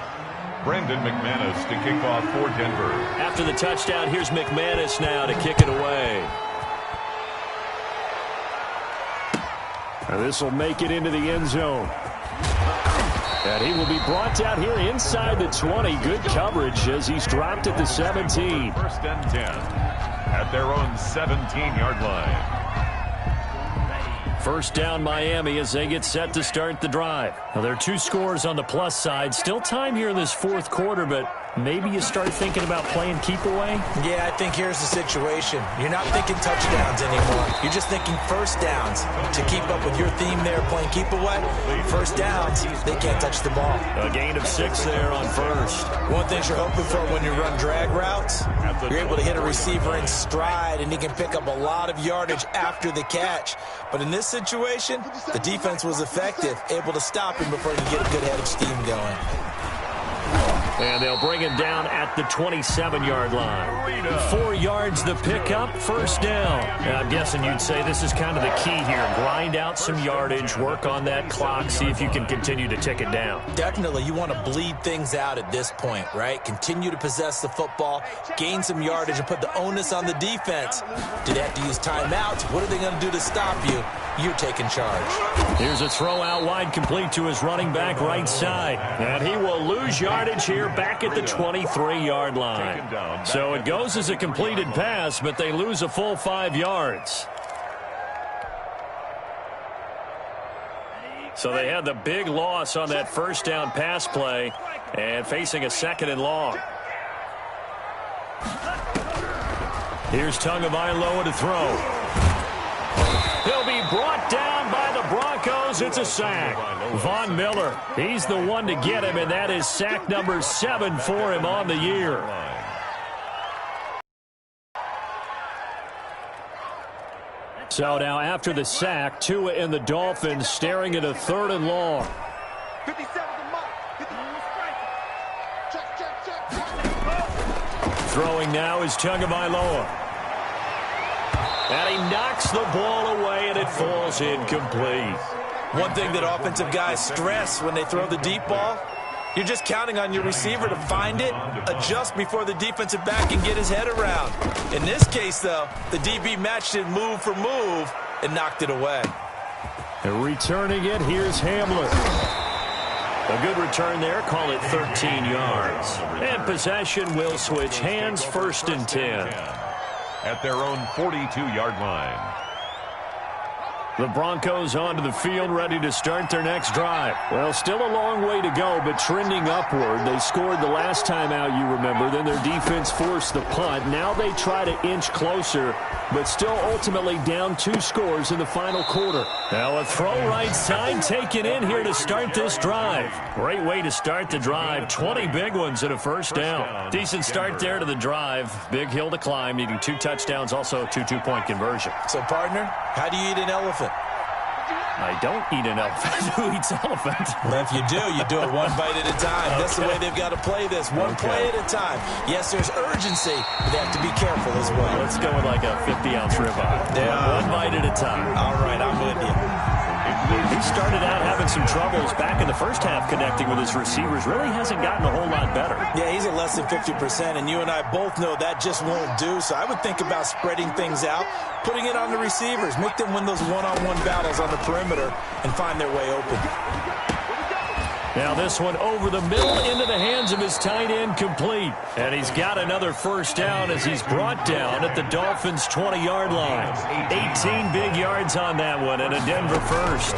Brandon McManus to kick off for Denver. After the touchdown, here's McManus now to kick it away. This will make it into the end zone. And he will be brought down here inside the 20. Good coverage as he's dropped at the 17. 1st and 10 at their own 17-yard line. 1st down Miami as they get set to start the drive. Now, there are 2 scores on the plus side. Still time here in this 4th quarter, but maybe you start thinking about playing keep away? Yeah, I think here's the situation. You're not thinking touchdowns anymore. You're just thinking first downs. To keep up with your theme there, playing keep away, first downs, they can't touch the ball. A gain of 6 there on first. One thing you're hoping for when you run drag routes, you're able to hit a receiver in stride, and he can pick up a lot of yardage after the catch. But in this situation, the defense was effective, able to stop him before he could get a good head of steam going. And they'll bring him down at the 27-yard line. 4 yards the pickup, first down. Now, I'm guessing you'd say this is kind of the key here. Grind out some yardage, work on that clock, see if you can continue to tick it down. Definitely, you want to bleed things out at this point, right? Continue to possess the football, gain some yardage, and put the onus on the defense. Do they have to use timeouts? What are they going to do to stop you? You're taking charge. Here's a throw out wide, complete to his running back right side. And he will lose yardage here back at the 23-yard line. So it goes as a completed pass, but they lose a full 5 yards. So they had the big loss on that first down pass play and facing a 2nd and long. Here's Tagovailoa to throw. He'll be brought down by the Broncos. It's a sack. Von Miller, he's the one to get him, and that is sack number 7 for him on the year. So now after the sack, Tua and the Dolphins staring at a 3rd and long. Throwing now is Tagovailoa. And he knocks the ball away, and it falls incomplete. One thing that offensive guys stress when they throw the deep ball, you're just counting on your receiver to find it, adjust before the defensive back can get his head around. In this case, though, the DB matched it move for move and knocked it away. And returning it, here's Hamler. A good return there, call it 13 yards. And possession will switch hands, 1st and 10. At their own 42-yard line. The Broncos onto the field, ready to start their next drive. Well, still a long way to go, but trending upward. They scored the last time out, you remember. Then their defense forced the punt. Now they try to inch closer, but still ultimately down 2 scores in the final quarter. Now a throw right side taken in here to start this drive. Great way to start the drive. 20 big ones and a first down. Decent start there to the drive. Big hill to climb, needing 2 touchdowns, also 2 two-point conversion. So, partner, how do you eat an elephant? I don't eat an elephant. Who eats elephant? Well, if you do it one bite at a time. Okay. That's the way they've got to play this. One play at a time. Yes, there's urgency, but they have to be careful as well. Let's go with like a 50-ounce ribeye. Yeah. One bite at a time. All right, I'm with you. He started out having some troubles back in the first half connecting with his receivers. Really hasn't gotten a whole lot better. Yeah, he's at less than 50%, and you and I both know that just won't do. So I would think about spreading things out, putting it on the receivers, make them win those one-on-one battles on the perimeter and find their way open. Now this one over the middle into the hands of his tight end, complete. And he's got another first down as he's brought down at the Dolphins' 20-yard line. 18 big yards on that one and a Denver first.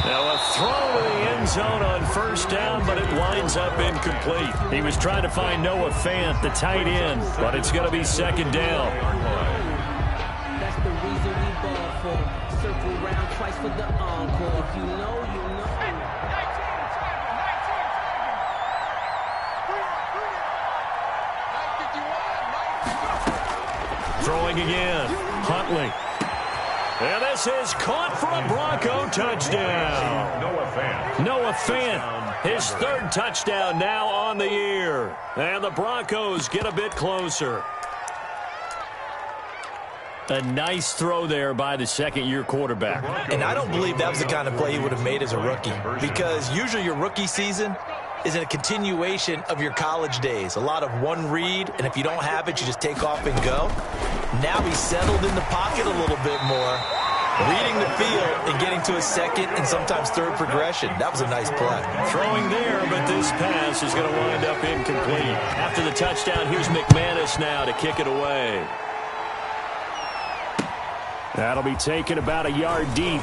Now a throw to the end zone on first down, but it winds up incomplete. He was trying to find Noah Fant, the tight end, but it's going to be 2nd down. That's the reason we ball for. Circle round twice for the encore. If you know, you know. Throwing again. Huntley. And this is caught for a Bronco touchdown. Noah Fant, his 3rd touchdown now on the year. And the Broncos get a bit closer. A nice throw there by the 2nd-year quarterback. And I don't believe that was the kind of play he would have made as a rookie, because usually your rookie season is a continuation of your college days. A lot of one read, and if you don't have it, you just take off and go. Now he's settled in the pocket a little bit more, reading the field and getting to a 2nd and sometimes 3rd progression. That was a nice play. Throwing there, but this pass is going to wind up incomplete. After the touchdown, here's McManus now to kick it away. That'll be taken about a yard deep.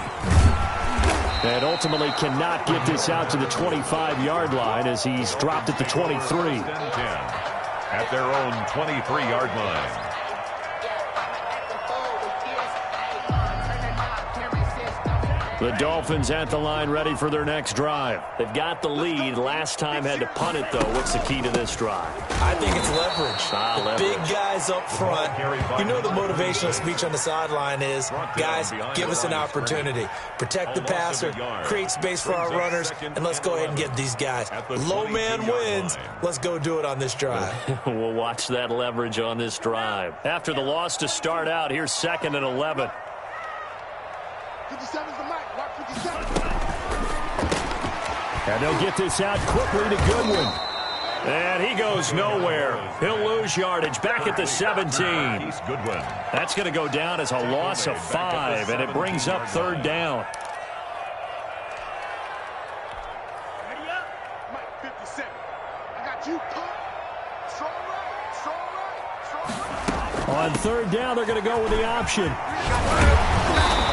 And ultimately cannot get this out to the 25-yard line as he's dropped at the 23. At their own 23-yard line. The Dolphins at the line ready for their next drive. They've got the lead. Last time had to punt it, though. What's the key to this drive? I think it's leverage. The big guys up front. You know the motivational speech on the sideline is, guys, give us an opportunity. Protect the passer, create space for our runners, and let's go ahead and get these guys. Low man wins. Let's go do it on this drive. We'll watch that leverage on this drive. After the loss to start out, here's 2nd and 11. 57's the mic. Mark 57. And they'll get this out quickly to Goodwin. And he goes nowhere. He'll lose yardage back at the 17. That's going to go down as a loss of 5, and it brings up 3rd down. Ready up? Mike 57. I got you. Strong right. Strong right. Strong right. On 3rd down, they're going to go with the option.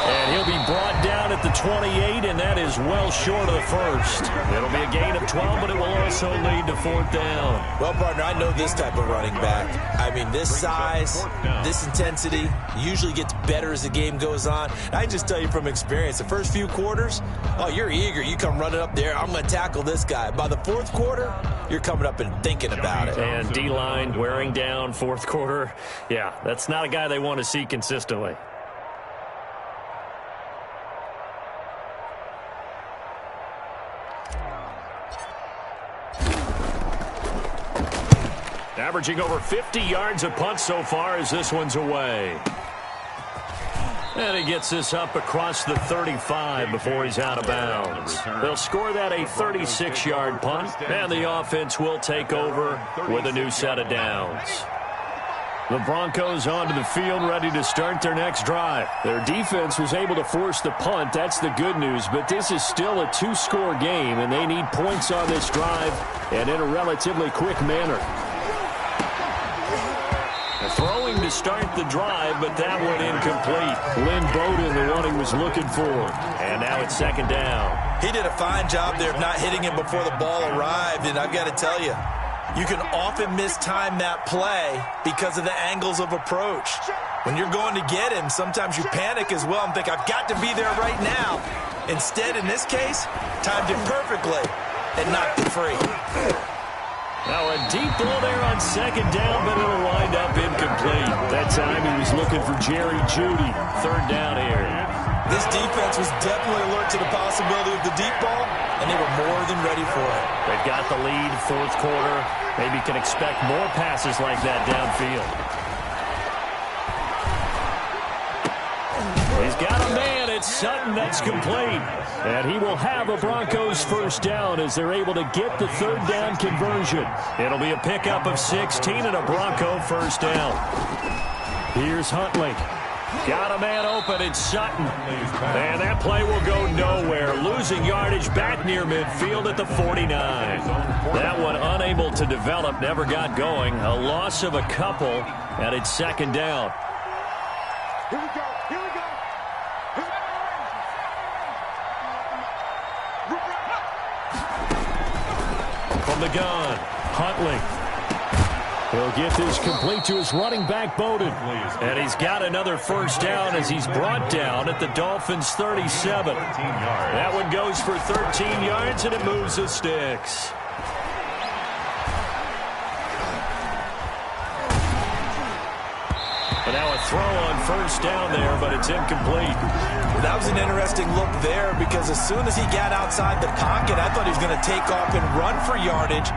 And he'll be brought down at the 28, and that is well short of the first. It'll be a gain of 12, but it will also lead to 4th down. Well, partner, I know this type of running back. I mean, this size, this intensity usually gets better as the game goes on. I just tell you from experience, the first few quarters, oh, you're eager. You come running up there, I'm going to tackle this guy. By the 4th quarter, you're coming up and thinking about it. And D-line wearing down 4th quarter. Yeah, that's not a guy they want to see consistently. Averaging over 50 yards a punt so far as this one's away. And he gets this up across the 35 before he's out of bounds. They'll score that a 36-yard punt, and the offense will take over with a new set of downs. The Broncos onto the field ready to start their next drive. Their defense was able to force the punt. That's the good news, but this is still a 2-score game, and they need points on this drive and in a relatively quick manner. Throwing to start the drive, but that one incomplete. Lynn Bowden, the one he was looking for. And now it's 2nd down. He did a fine job there of not hitting him before the ball arrived, and I've got to tell you, you can often mistime that play because of the angles of approach. When you're going to get him, sometimes you panic as well and think, I've got to be there right now. Instead, in this case, timed it perfectly and knocked it free. Now a deep ball there on 2nd down, but it'll wind up incomplete. That time he was looking for Jerry Jeudy. 3rd down here. This defense was definitely alert to the possibility of the deep ball, and they were more than ready for it. They've got the lead, 4th quarter. Maybe can expect more passes like that downfield. He's got a man. It's Sutton. That's complete. And he will have a Broncos 1st down as they're able to get the 3rd down conversion. It'll be a pickup of 16 and a Bronco 1st down. Here's Huntley. Got a man open. It's Sutton. And that play will go nowhere. Losing yardage back near midfield at the 49. That one unable to develop. Never got going. A loss of a couple. And it's 2nd down. Here we go. Here we go. From the gun, Huntley. He'll get this complete to his running back, Bowden. And he's got another 1st down as he's brought down at the Dolphins' 37. That one goes for 13 yards, and it moves the sticks. And now a throw on 1st down there, but it's incomplete. That was an interesting look there because as soon as he got outside the pocket, I thought he was going to take off and run for yardage.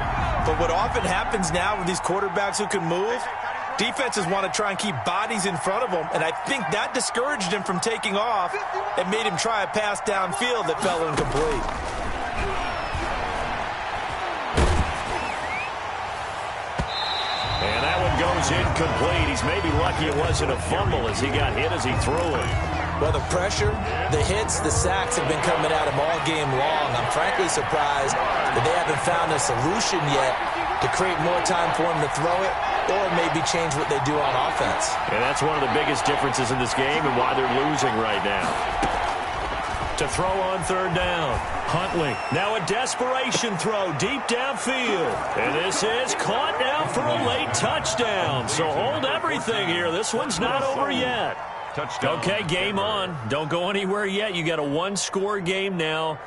But what often happens now with these quarterbacks who can move, defenses want to try and keep bodies in front of them, and I think that discouraged him from taking off and made him try a pass downfield that fell incomplete. And that one goes incomplete. He's maybe lucky it wasn't a fumble as he got hit as he threw it. Well, the pressure, the hits, the sacks have been coming at him all game long. I'm frankly surprised that they haven't found a solution yet to create more time for him to throw it or maybe change what they do on offense. And that's one of the biggest differences in this game and why they're losing right now. to throw on third down. Huntley, now a desperation throw deep downfield. And this is caught now for a late touchdown. So hold everything here. This one's not over yet. Touchdown. Okay, game on. Don't go anywhere yet. You got a one-score game now.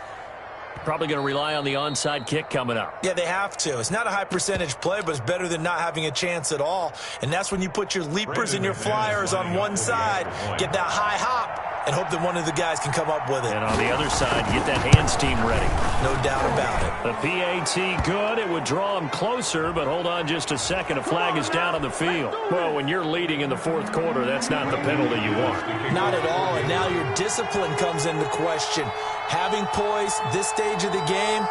Probably going to rely on the onside kick coming up. Yeah, they have to. It's not a high percentage play, but it's better than not having a chance at all. And that's when you put your leapers and your flyers on one side, get that high hop, and hope that one of the guys can come up with it. And on the other side, get that hands team ready. No doubt about it. The PAT good. It would draw him closer, but hold on just a second. A flag is down on the field. Well, when you're leading in the fourth quarter, that's not the penalty you want. Not at all, and now your discipline comes into question. Having poise this stage of the game,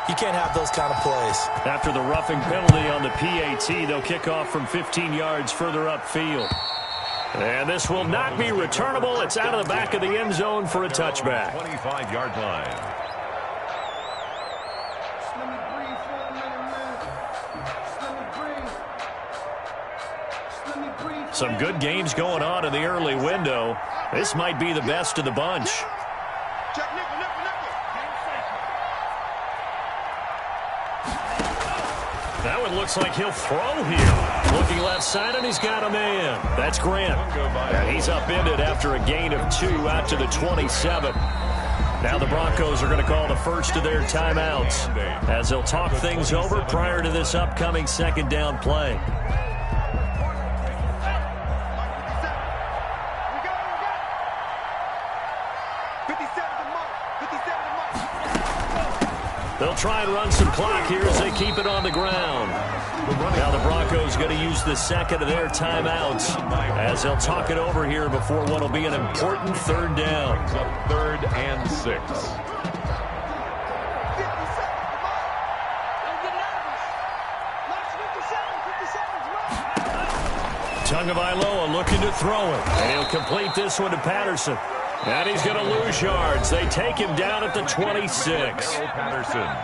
you can't have those kind of plays. After the roughing penalty on the PAT, they'll kick off from 15 yards further upfield. And this will not be returnable. It's out of the back of the end zone for a touchback. 25-yard line. Some good games going on in the early window. This might be the best of the bunch. That one looks like he'll throw here. Looking left side, and he's got a man. That's Grant. And he's upended after a gain of 2 out to the 27. Now the Broncos are going to call the first of their timeouts as they'll talk things over prior to this upcoming second down play. They'll try and run some clock here as they keep it on the ground. Now the Broncos going to use the second of their timeouts as they'll talk it over here before what will be an important third down. Third and 6. Tagovailoa looking to throw it. And he'll complete this one to Patterson. And he's going to lose yards. They take him down at the 26.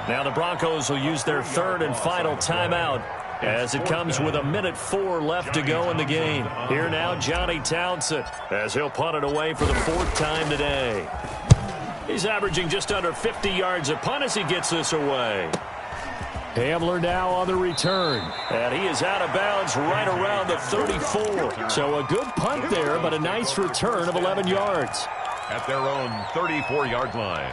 Now the Broncos will use their third and final timeout as it comes with 1:04 left to go in the game. Here now, Johnny Townsend, as he'll punt it away for the 4th time today. He's averaging just under 50 yards a punt as he gets this away. Hamler now on the return. And he is out of bounds right around the 34. So a good punt there, but a nice return of 11 yards. At their own 34-yard line.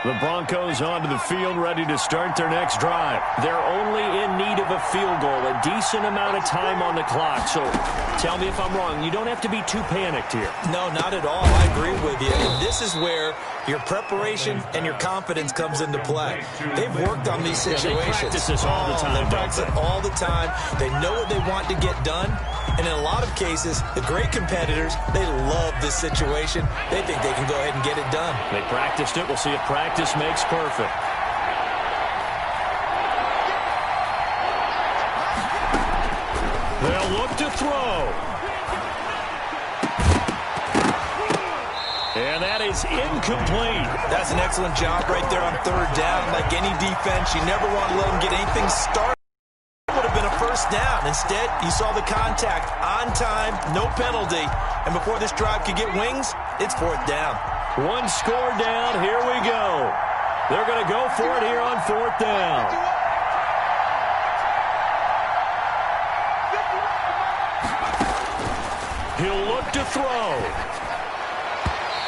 The Broncos onto the field, ready to start their next drive. They're only in need of a field goal, a decent amount of time on the clock. So tell me if I'm wrong. You don't have to be too panicked here. No, not at all. I agree with you. And this is where your preparation and your confidence comes into play. They've worked on these situations. They practice this all the time. They practice it all the time. They know what they want to get done. And in a lot of cases, the great competitors, they love this situation. They think they can go ahead and get it done. They practiced it. We'll see if practice makes perfect. They'll look to throw. And that is incomplete. That's an excellent job right there on third down. Like any defense, you never want to let them get anything started. Would have been a first down. Instead, you saw the contact on time, no penalty. And before this drive could get wings, it's 4th down. One score down. Here we go. They're going to go for it here on 4th down. He'll look to throw.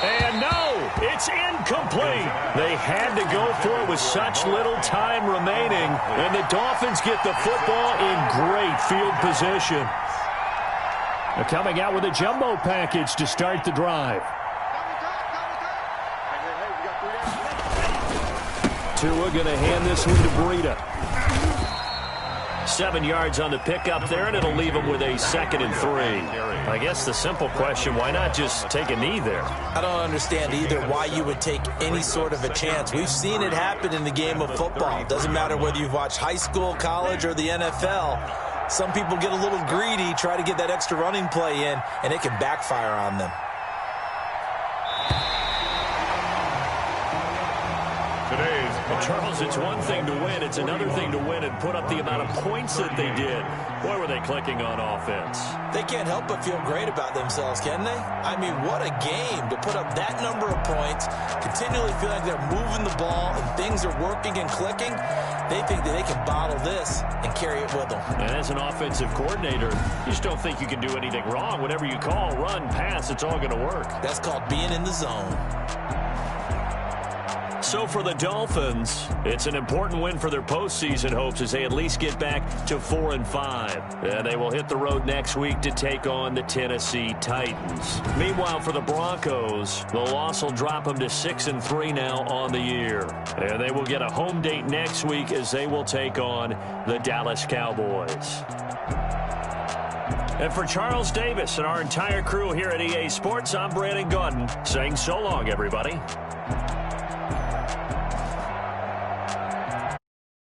And no, it's incomplete. They had to go for it with such little time remaining. And the Dolphins get the football in great field position. They're coming out with a jumbo package to start the drive. Tua going to hand this one to Breida. 7 yards on the pickup there, and it'll leave him with a 2nd and 3. I guess the simple question, why not just take a knee there? I don't understand either why you would take any sort of a chance. We've seen it happen in the game of football. It doesn't matter whether you've watched high school, college, or the NFL. Some people get a little greedy, try to get that extra running play in, and it can backfire on them. Today's Well, Charles, it's one thing to win. It's another thing to win and put up the amount of points that they did. Boy, were they clicking on offense. They can't help but feel great about themselves, can they? I mean, what a game to put up that number of points, continually feel like they're moving the ball and things are working and clicking. They think that they can bottle this and carry it with them. And as an offensive coordinator, you just don't think you can do anything wrong. Whatever you call, run, pass, it's all going to work. That's called being in the zone. So for the Dolphins, it's an important win for their postseason hopes as they at least get back to 4-5. And they will hit the road next week to take on the Tennessee Titans. Meanwhile, for the Broncos, the loss will drop them to 6-3 now on the year. And they will get a home date next week as they will take on the Dallas Cowboys. And for Charles Davis and our entire crew here at EA Sports, I'm Brandon Gaudin saying so long, everybody.